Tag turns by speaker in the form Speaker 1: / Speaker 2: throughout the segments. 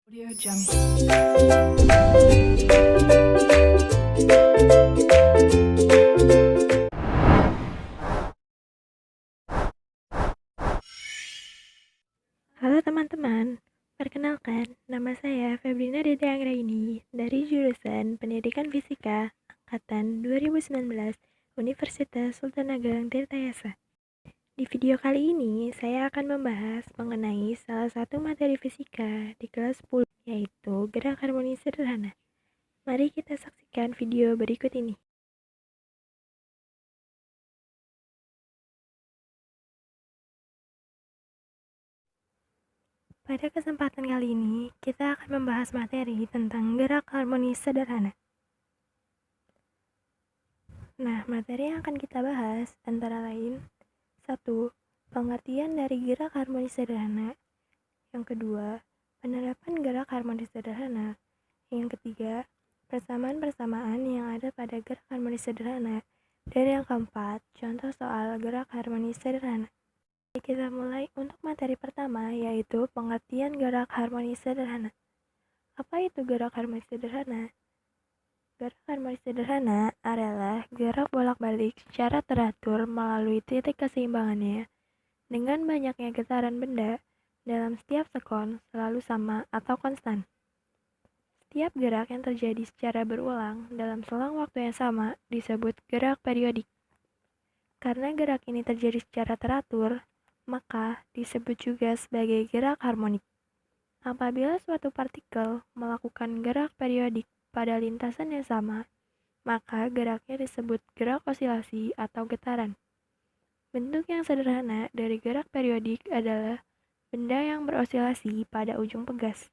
Speaker 1: Audio Jungle.
Speaker 2: Halo teman-teman, perkenalkan, nama saya Febrina Dede Anggraini dari jurusan Pendidikan Fisika Angkatan 2019 Universitas Sultan Ageng Tirtayasa. Di video kali ini, saya akan membahas mengenai salah satu materi fisika di kelas 10, yaitu gerak harmonis sederhana. Mari kita saksikan video berikut ini. Pada kesempatan kali ini, kita akan membahas materi tentang gerak harmonis sederhana. Nah, materi yang akan kita bahas antara lain 1. Pengertian dari gerak harmonis sederhana. Yang kedua, penerapan gerak harmonis sederhana. Yang ketiga, persamaan-persamaan yang ada pada gerak harmonis sederhana. Dan yang keempat, contoh soal gerak harmonis sederhana. Kita mulai untuk materi pertama, yaitu pengertian gerak harmonis sederhana. Apa itu gerak harmonis sederhana? Gerak harmonis sederhana adalah gerak bolak-balik secara teratur melalui titik keseimbangannya dengan banyaknya getaran benda dalam setiap sekon selalu sama atau konstan. Setiap gerak yang terjadi secara berulang dalam selang waktu yang sama disebut gerak periodik. Karena gerak ini terjadi secara teratur, maka disebut juga sebagai gerak harmonik. Apabila suatu partikel melakukan gerak periodik pada lintasan yang sama, maka geraknya disebut gerak osilasi atau getaran. Bentuk yang sederhana dari gerak periodik adalah benda yang berosilasi pada ujung pegas.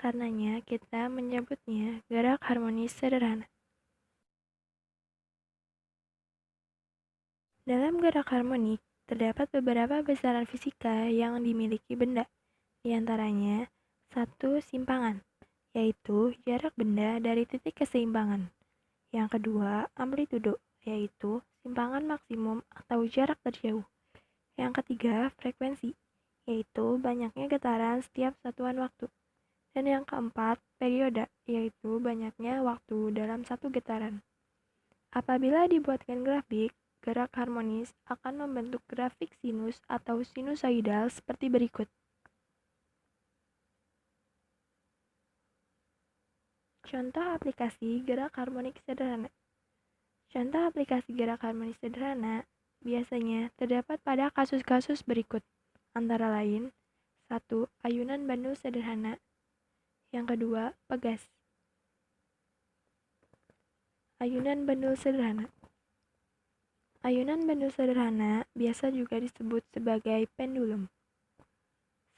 Speaker 2: Karenanya kita menyebutnya gerak harmonis sederhana. Dalam gerak harmonik, terdapat beberapa besaran fisika yang dimiliki benda. Di antaranya, 1. Simpangan, yaitu jarak benda dari titik keseimbangan. Yang kedua, amplitudo, yaitu simpangan maksimum atau jarak terjauh. Yang ketiga, frekuensi, yaitu banyaknya getaran setiap satuan waktu. Dan yang keempat, periode, yaitu banyaknya waktu dalam satu getaran. Apabila dibuatkan grafik, gerak harmonis akan membentuk grafik sinus atau sinusoidal seperti berikut. Contoh aplikasi gerak harmonik sederhana. Contoh aplikasi gerak harmonis sederhana biasanya terdapat pada kasus-kasus berikut, antara lain 1. Ayunan bandul sederhana. Yang kedua, pegas. Ayunan bandul sederhana. Ayunan bandul sederhana biasa juga disebut sebagai pendulum.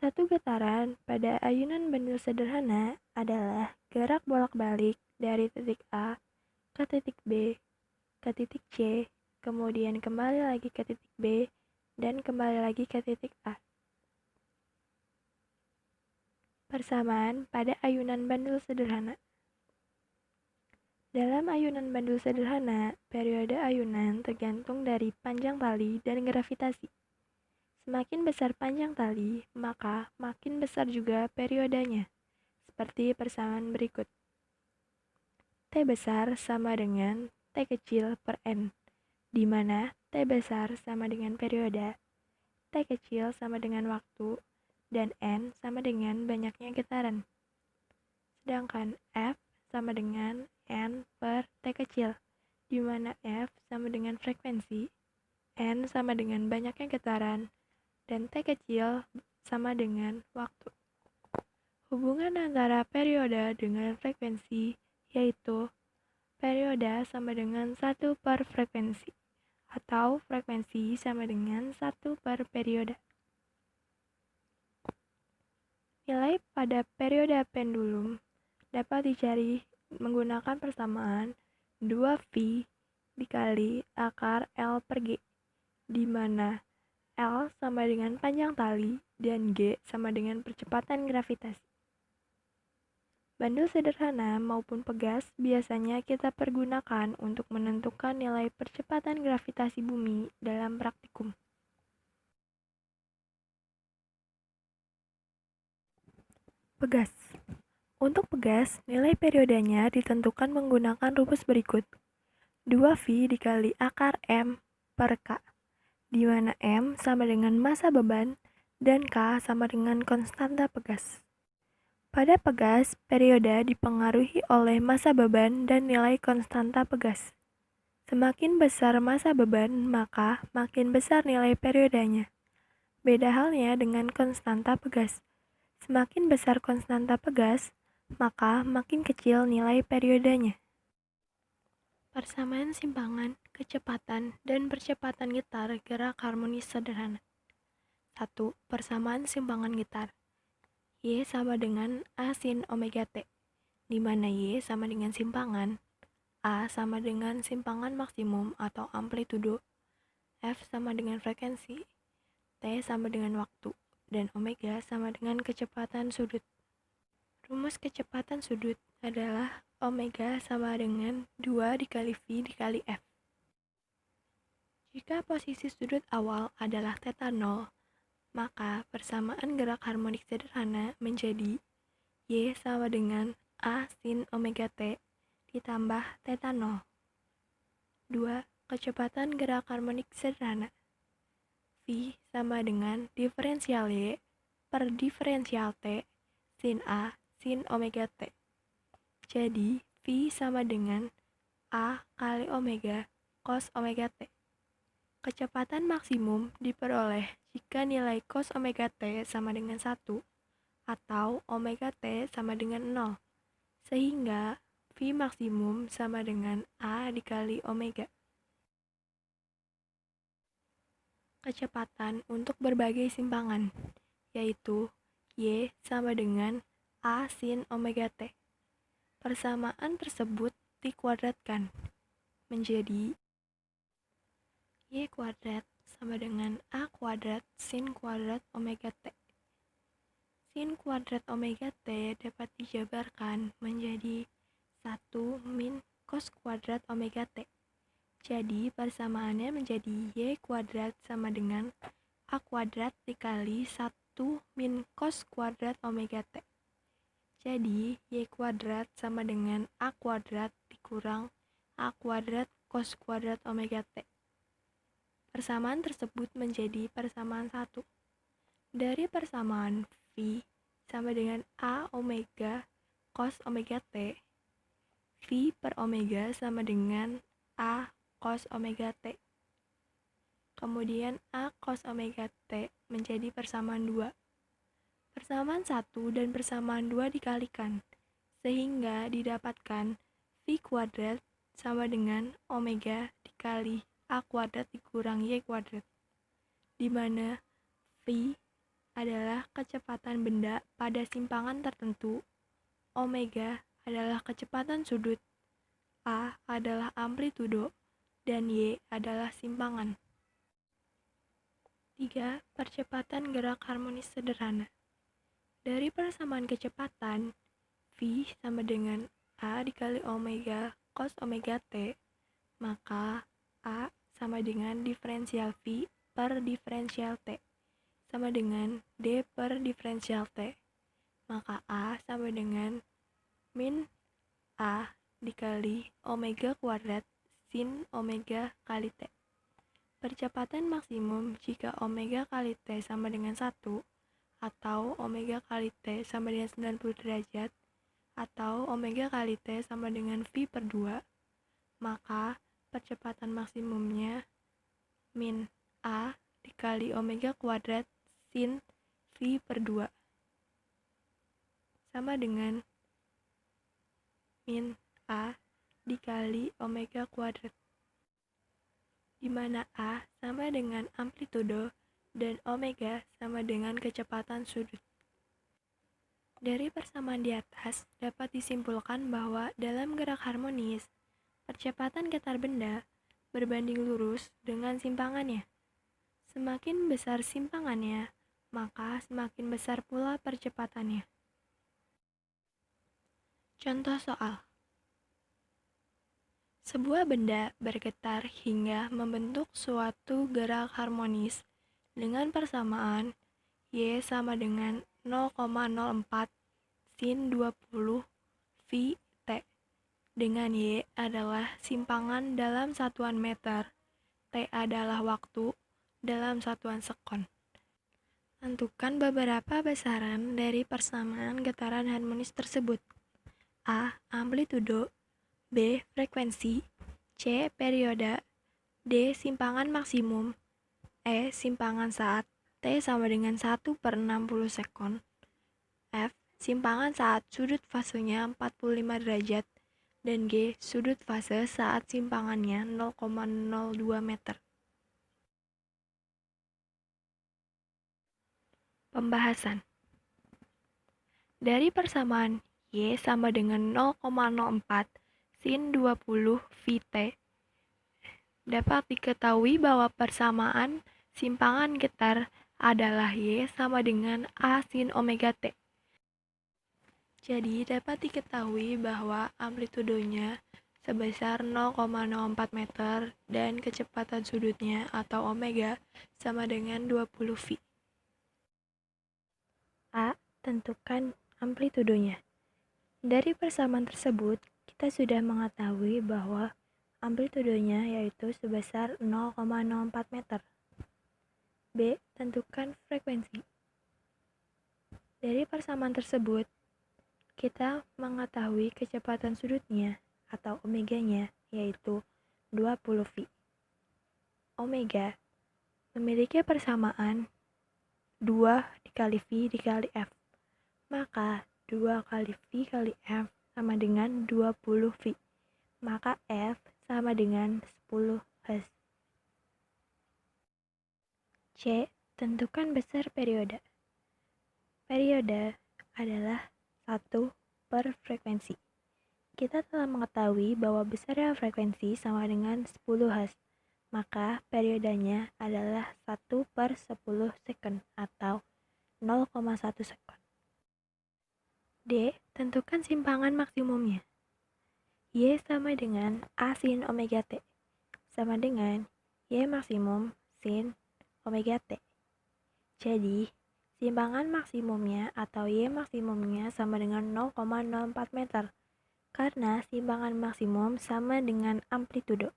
Speaker 2: Satu getaran pada ayunan bandul sederhana adalah gerak bolak-balik dari titik A ke titik B, ke titik C, kemudian kembali lagi ke titik B, dan kembali lagi ke titik A. Persamaan pada ayunan bandul sederhana. Dalam ayunan bandul sederhana, periode ayunan tergantung dari panjang tali dan gravitasi. Semakin besar panjang tali, maka makin besar juga periodenya, seperti persamaan berikut. T besar sama dengan T kecil per N, di mana T besar sama dengan periode, T kecil sama dengan waktu, dan N sama dengan banyaknya getaran. Sedangkan F sama dengan N per T kecil, di mana F sama dengan frekuensi, N sama dengan banyaknya getaran, dan T kecil sama dengan waktu. Hubungan antara periode dengan frekuensi yaitu periode sama dengan 1 per frekuensi, atau frekuensi sama dengan 1 per periode. Nilai pada periode pendulum dapat dicari menggunakan persamaan 2V dikali akar L per G, di mana L sama dengan panjang tali dan G sama dengan percepatan gravitasi. Bandul sederhana maupun pegas biasanya kita pergunakan untuk menentukan nilai percepatan gravitasi bumi dalam praktikum. Pegas. Untuk pegas, nilai periodenya ditentukan menggunakan rumus berikut. 2V dikali akar M per K, di mana M sama dengan massa beban dan K sama dengan konstanta pegas. Pada pegas, periode dipengaruhi oleh massa beban dan nilai konstanta pegas. Semakin besar massa beban, maka makin besar nilai periodenya. Beda halnya dengan konstanta pegas. Semakin besar konstanta pegas, maka makin kecil nilai periodenya. Persamaan simpangan, kecepatan, dan percepatan gitar gerak harmonis sederhana. 1. Persamaan simpangan gitar. Y sama dengan A sin omega T, di mana Y sama dengan simpangan, A sama dengan simpangan maksimum atau amplitudo, F sama dengan frekuensi, T sama dengan waktu, dan omega sama dengan kecepatan sudut. Rumus kecepatan sudut adalah omega sama dengan 2 dikali V dikali F. Jika posisi sudut awal adalah θ 0, maka persamaan gerak harmonik sederhana menjadi Y sama dengan A sin omega T ditambah θ 0. 2. Kecepatan gerak harmonik sederhana. V sama dengan diferensial Y per diferensial T sin A sin omega T. Jadi, V sama dengan A kali omega cos omega T. Kecepatan maksimum diperoleh jika nilai cos omega T sama dengan 1 atau omega T sama dengan 0, sehingga V maksimum sama dengan A dikali omega. Kecepatan untuk berbagai simpangan, yaitu Y sama dengan A sin omega T. Persamaan tersebut dikuadratkan menjadi Y kuadrat sama dengan A kuadrat sin kuadrat omega T. Sin kuadrat omega T dapat dijabarkan menjadi 1 min cos kuadrat omega T. Jadi persamaannya menjadi Y kuadrat sama dengan A kuadrat dikali 1 min cos kuadrat omega T. Jadi Y kuadrat sama dengan A kuadrat dikurang A kuadrat cos kuadrat omega T. Persamaan tersebut menjadi persamaan 1. Dari persamaan V sama dengan A omega cos omega T, V per omega sama dengan A cos omega T. Kemudian A cos omega T menjadi persamaan 2. Persamaan 1 dan persamaan 2 dikalikan, sehingga didapatkan V kuadrat sama dengan omega dikali A kuadrat dikurang Y kuadrat, di mana V adalah kecepatan benda pada simpangan tertentu, omega adalah kecepatan sudut, A adalah amplitudo, dan Y adalah simpangan. 3. Percepatan gerak harmonis sederhana. Dari persamaan kecepatan, V sama dengan A dikali omega cos omega T, maka A sama dengan diferensial V per diferensial T sama dengan D per diferensial T, maka A sama dengan min A dikali omega kuadrat sin omega kali T. Percepatan maksimum jika omega kali T sama dengan 1 atau omega kali T sama dengan 90 derajat atau omega kali T sama dengan V per 2, maka percepatan maksimumnya min A dikali omega kuadrat sin V per 2 sama dengan min A dikali omega kuadrat, di mana A sama dengan amplitudo dan omega sama dengan kecepatan sudut. Dari persamaan di atas dapat disimpulkan bahwa dalam gerak harmonis, percepatan getar benda berbanding lurus dengan simpangannya. Semakin besar simpangannya, maka semakin besar pula percepatannya. Contoh soal. Sebuah benda bergetar hingga membentuk suatu gerak harmonis dengan persamaan Y sama dengan 0,04 sin 20 phi t, dengan Y adalah simpangan dalam satuan meter, T adalah waktu dalam satuan sekon. Tentukan beberapa besaran dari persamaan getaran harmonis tersebut. A. Amplitudo, B. Frekuensi, C. Periode, D. Simpangan maksimum, E. Simpangan saat T sama dengan 1/60 sekon, F. Simpangan saat sudut fasenya 45 derajat, dan G. Sudut fase saat simpangannya 0,02 meter. Pembahasan. Dari persamaan Y sama dengan 0,04 sin 20 phi t, dapat diketahui bahwa persamaan simpangan getar adalah Y sama dengan A sin omega T. Jadi dapat diketahui bahwa amplitudonya sebesar 0,04 meter dan kecepatan sudutnya atau omega sama dengan 20 phi. A. Tentukan amplitudonya. Dari persamaan tersebut, kita sudah mengetahui bahwa amplitudonya yaitu sebesar 0,04 meter. B. Tentukan frekuensi. Dari persamaan tersebut, kita mengetahui kecepatan sudutnya atau omeganya yaitu 20 phi. Omega memiliki persamaan 2 dikali V dikali F. Maka 2 kali V kali F sama dengan 20 V. Maka F sama dengan 10 Hz. C. Tentukan besar periode. Periode adalah 1 per frekuensi. Kita telah mengetahui bahwa besarnya frekuensi sama dengan 10 Hz. Maka periodenya adalah 1/10 second atau 0,1 second. D. Tentukan simpangan maksimumnya. Y sama dengan A sin omega T, sama dengan Y maksimum sin omega T. Jadi, simpangan maksimumnya atau Y maksimumnya sama dengan 0,04 meter, karena simpangan maksimum sama dengan amplitudo.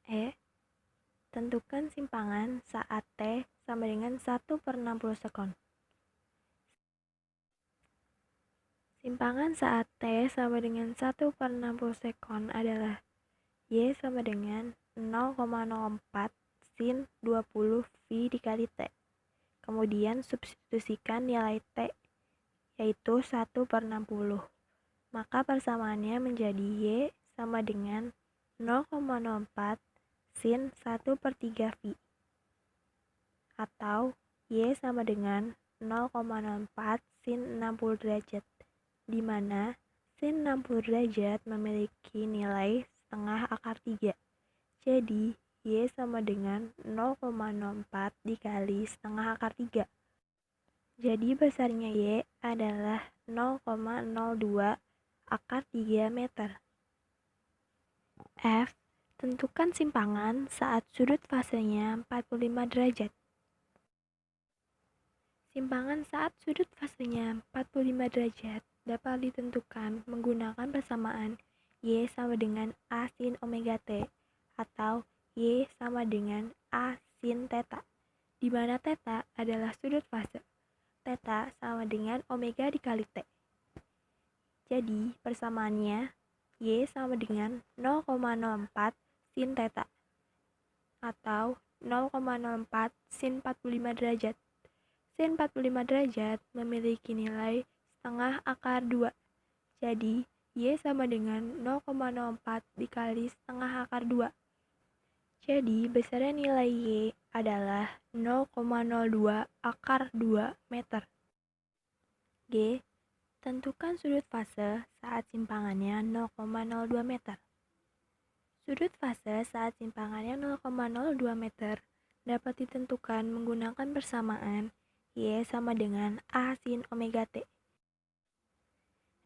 Speaker 2: E. Tentukan simpangan saat T sama dengan 1/60 sekon. Simpangan saat T sama dengan 1/60 sekon adalah Y sama dengan 0,04 sin 20 phi dikali T. Kemudian substitusikan nilai T, yaitu 1/60. Maka persamaannya menjadi Y sama dengan 0,04 sin 1/3 phi. Atau Y sama dengan 0,04 sin 60 derajat, di mana sin 60 derajat memiliki nilai setengah akar 3. Jadi, Y sama dengan 0,04 dikali setengah akar 3. Jadi, besarnya Y adalah 0,02 akar 3 meter. F. Tentukan simpangan saat sudut fasenya 45 derajat. Simpangan saat sudut fasenya 45 derajat dapat ditentukan menggunakan persamaan Y sama dengan A sin omega T atau Y sama dengan A sin theta, di mana theta adalah sudut fase. Theta sama dengan omega dikali T. Jadi, persamaannya Y sama dengan 0,04 sin theta atau 0,04 sin 45 derajat. Sin 45 derajat memiliki nilai setengah akar 2. Jadi, Y sama dengan 0,04 dikali setengah akar 2. Jadi, besarnya nilai Y adalah 0,02 akar 2 meter. G. Tentukan sudut fase saat simpangannya 0,02 meter. Sudut fase saat simpangannya 0,02 meter dapat ditentukan menggunakan persamaan Y sama dengan A sin omega T,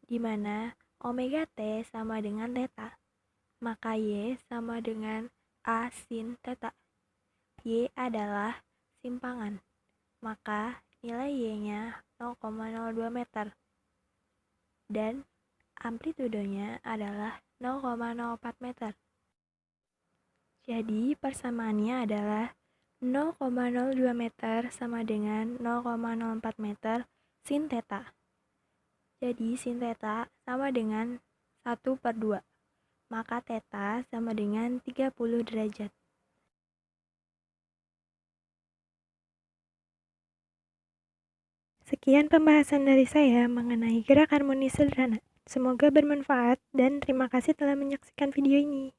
Speaker 2: di mana omega T sama dengan theta, maka Y sama dengan A sin theta. Y adalah simpangan, maka nilai Y-nya 0,02 meter. Dan amplitudenya adalah 0,04 meter. Jadi persamaannya adalah 0,02 meter sama dengan 0,04 meter sin theta. Jadi sin theta sama dengan 1/2. Maka theta sama dengan 30 derajat. Sekian pembahasan dari saya mengenai gerak harmonis sederhana. Semoga bermanfaat dan terima kasih telah menyaksikan video ini.